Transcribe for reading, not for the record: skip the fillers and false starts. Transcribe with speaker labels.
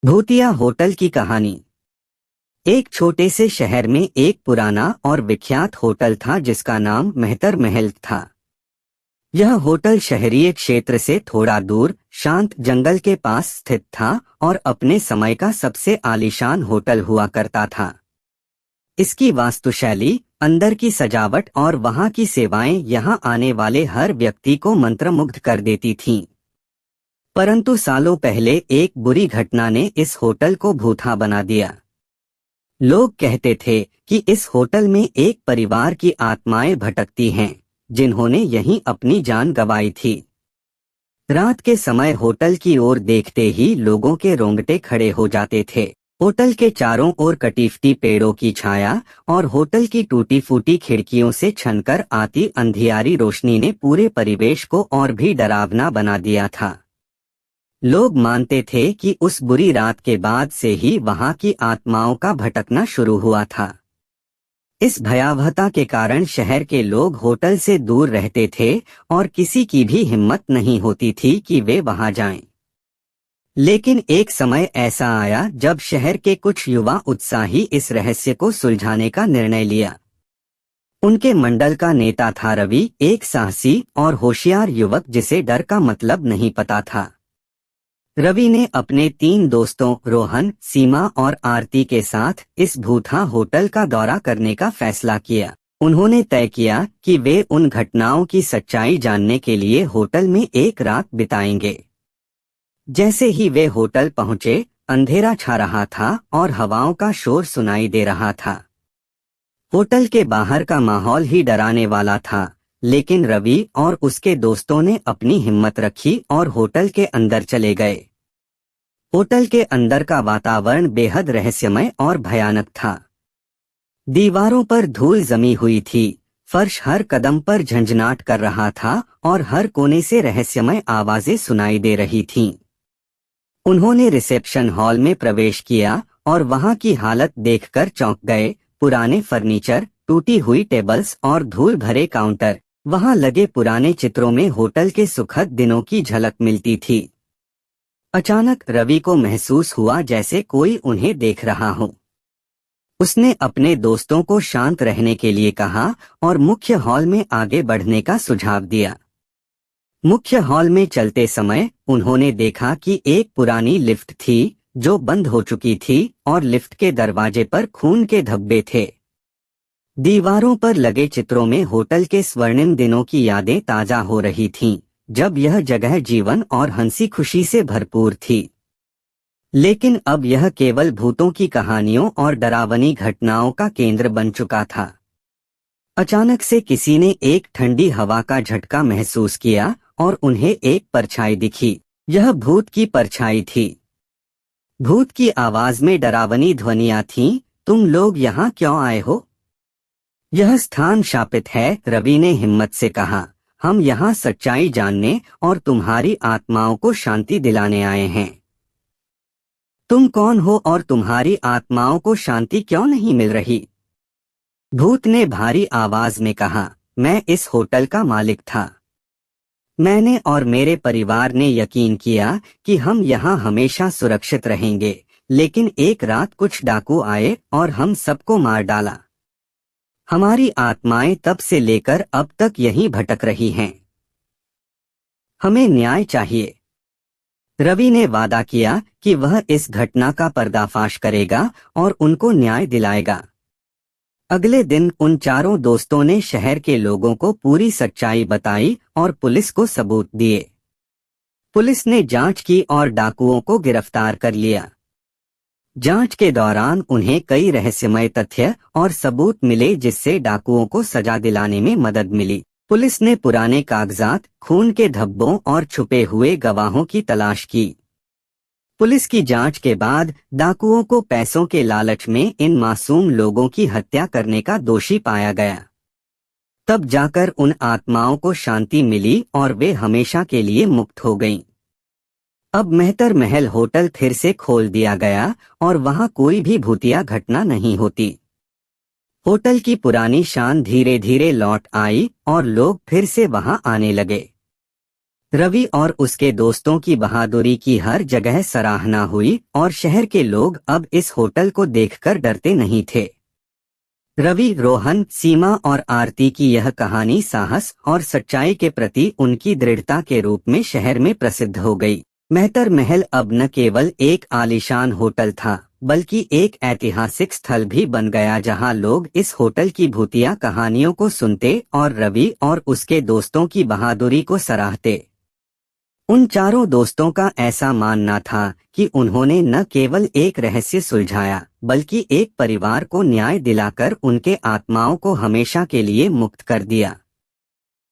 Speaker 1: भूतिया होटल की कहानी। एक छोटे से शहर में एक पुराना और विख्यात होटल था जिसका नाम मेहतर महल था। यह होटल शहरीय क्षेत्र से थोड़ा दूर शांत जंगल के पास स्थित था और अपने समय का सबसे आलीशान होटल हुआ करता था। इसकी वास्तुशैली, अंदर की सजावट और वहां की सेवाएं यहां आने वाले हर व्यक्ति को मंत्रमुग्ध कर देती थीं। परंतु सालों पहले एक बुरी घटना ने इस होटल को भूथा बना दिया। लोग कहते थे कि इस होटल में एक परिवार की आत्माएं भटकती हैं, जिन्होंने यहीं अपनी जान गंवाई थी। रात के समय होटल की ओर देखते ही लोगों के रोंगटे खड़े हो जाते थे। होटल के चारों ओर कटीफती पेड़ों की छाया और होटल की टूटी फूटी खिड़कियों से छनकर आती अंधियारी रोशनी ने पूरे परिवेश को और भी डरावना बना दिया था। लोग मानते थे कि उस बुरी रात के बाद से ही वहां की आत्माओं का भटकना शुरू हुआ था। इस भयावहता के कारण शहर के लोग होटल से दूर रहते थे और किसी की भी हिम्मत नहीं होती थी कि वे वहां जाएं। लेकिन एक समय ऐसा आया जब शहर के कुछ युवा उत्साही इस रहस्य को सुलझाने का निर्णय लिया। उनके मंडल का नेता था रवि, एक साहसी और होशियार युवक जिसे डर का मतलब नहीं पता था। रवि ने अपने 3 दोस्तों रोहन, सीमा और आरती के साथ इस भूथा होटल का दौरा करने का फैसला किया। उन्होंने तय किया कि वे उन घटनाओं की सच्चाई जानने के लिए होटल में एक रात बिताएंगे। जैसे ही वे होटल पहुंचे, अंधेरा छा रहा था और हवाओं का शोर सुनाई दे रहा था। होटल के बाहर का माहौल ही डराने वाला था, लेकिन रवि और उसके दोस्तों ने अपनी हिम्मत रखी और होटल के अंदर चले गए। होटल के अंदर का वातावरण बेहद रहस्यमय और भयानक था। दीवारों पर धूल जमी हुई थी, फर्श हर कदम पर झंझनाट कर रहा था और हर कोने से रहस्यमय आवाजें सुनाई दे रही थीं। उन्होंने रिसेप्शन हॉल में प्रवेश किया और वहां की हालत देखकर चौंक गए। पुराने फर्नीचर, टूटी हुई टेबल्स और धूल भरे काउंटर, वहां लगे पुराने चित्रों में होटल के सुखद दिनों की झलक मिलती थी। अचानक रवि को महसूस हुआ जैसे कोई उन्हें देख रहा हो। उसने अपने दोस्तों को शांत रहने के लिए कहा और मुख्य हॉल में आगे बढ़ने का सुझाव दिया। मुख्य हॉल में चलते समय उन्होंने देखा कि एक पुरानी लिफ्ट थी जो बंद हो चुकी थी और लिफ्ट के दरवाजे पर खून के धब्बे थे। दीवारों पर लगे चित्रों में होटल के स्वर्णिम दिनों की यादें ताजा हो रही थीं, जब यह जगह जीवन और हंसी खुशी से भरपूर थी। लेकिन अब यह केवल भूतों की कहानियों और डरावनी घटनाओं का केंद्र बन चुका था। अचानक से किसी ने एक ठंडी हवा का झटका महसूस किया और उन्हें एक परछाई दिखी। यह भूत की परछाई थी। भूत की आवाज में डरावनी ध्वनियां थीं, तुम लोग यहाँ क्यों आए हो? यह स्थान शापित है, रवि ने हिम्मत से कहा। हम यहाँ सच्चाई जानने और तुम्हारी आत्माओं को शांति दिलाने आए हैं। तुम कौन हो और तुम्हारी आत्माओं को शांति क्यों नहीं मिल रही? भूत ने भारी आवाज में कहा, मैं इस होटल का मालिक था। मैंने और मेरे परिवार ने यकीन किया कि हम यहाँ हमेशा सुरक्षित रहेंगे, लेकिन एक रात कुछ डाकू आए और हम सबको मार डाला। हमारी आत्माएं तब से लेकर अब तक यहीं भटक रही हैं। हमें न्याय चाहिए। रवि ने वादा किया कि वह इस घटना का पर्दाफाश करेगा और उनको न्याय दिलाएगा। अगले दिन उन चारों दोस्तों ने शहर के लोगों को पूरी सच्चाई बताई और पुलिस को सबूत दिए। पुलिस ने जांच की और डाकुओं को गिरफ्तार कर लिया। जांच के दौरान उन्हें कई रहस्यमय तथ्य और सबूत मिले जिससे डाकुओं को सजा दिलाने में मदद मिली। पुलिस ने पुराने कागजात, खून के धब्बों और छुपे हुए गवाहों की तलाश की। पुलिस की जांच के बाद डाकुओं को पैसों के लालच में इन मासूम लोगों की हत्या करने का दोषी पाया गया। तब जाकर उन आत्माओं को शांति मिली और वे हमेशा के लिए मुक्त हो गईं। अब मेहतर महल होटल फिर से खोल दिया गया और वहां कोई भी भूतिया घटना नहीं होती। होटल की पुरानी शान धीरे धीरे लौट आई और लोग फिर से वहां आने लगे। रवि और उसके दोस्तों की बहादुरी की हर जगह सराहना हुई और शहर के लोग अब इस होटल को देखकर डरते नहीं थे। रवि, रोहन, सीमा और आरती की यह कहानी साहस और सच्चाई के प्रति उनकी दृढ़ता के रूप में शहर में प्रसिद्ध हो गई। मेहतर महल अब न केवल एक आलीशान होटल था, बल्कि एक ऐतिहासिक स्थल भी बन गया जहां लोग इस होटल की भूतिया कहानियों को सुनते और रवि और उसके दोस्तों की बहादुरी को सराहते। उन चारों दोस्तों का ऐसा मानना था कि उन्होंने न केवल एक रहस्य सुलझाया, बल्कि एक परिवार को न्याय दिलाकर उनके आत्माओं को हमेशा के लिए मुक्त कर दिया।